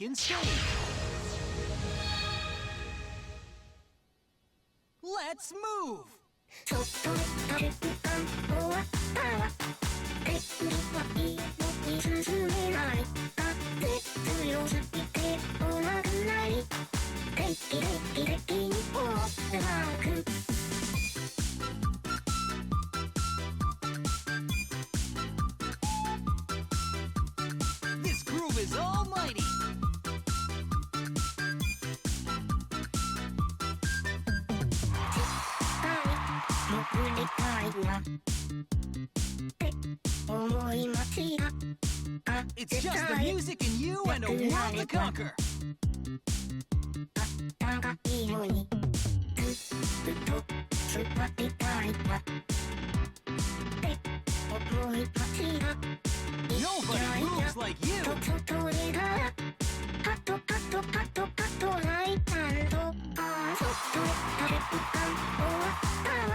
second stage. Let's move! ちょっとした時間終わったわ。手振りはいいのに進めない。だって強すぎておなぐらい。デキデキにオールバック。This groove is almighty! 潜りたいなって思いますが It's just the music and you and a world to conquer! あったかいのにずっと座りたいなって思いますが Nobody moves like you! それがパトパトパトパトライタンドあーそっと誰か終わったわ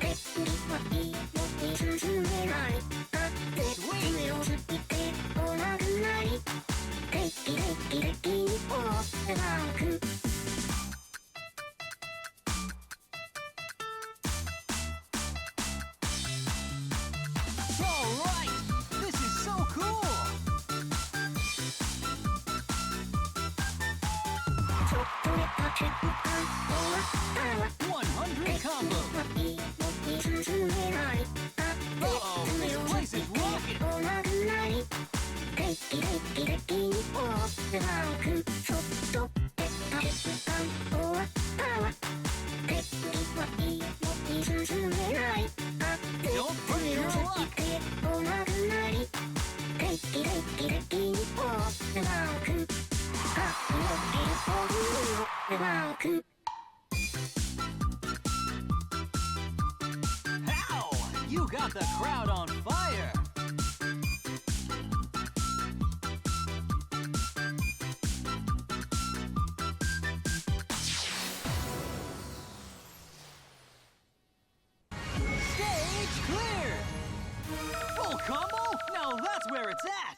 手振りはいいのに進めないだって強すぎておなぐらいデキにオールバックAlright! This is so cool! ちょっとした瞬間終わったわ100 combo! はいいのに進めないだって強すぎておなぐらいデキにオールバックちょっとした瞬間終わったわ手振りはいいのに進めないだって強すぎておなぐらいデキにオールバックオールバック How? You got the crowd on fire! Stage clear! Full combo? Now that's where it's at!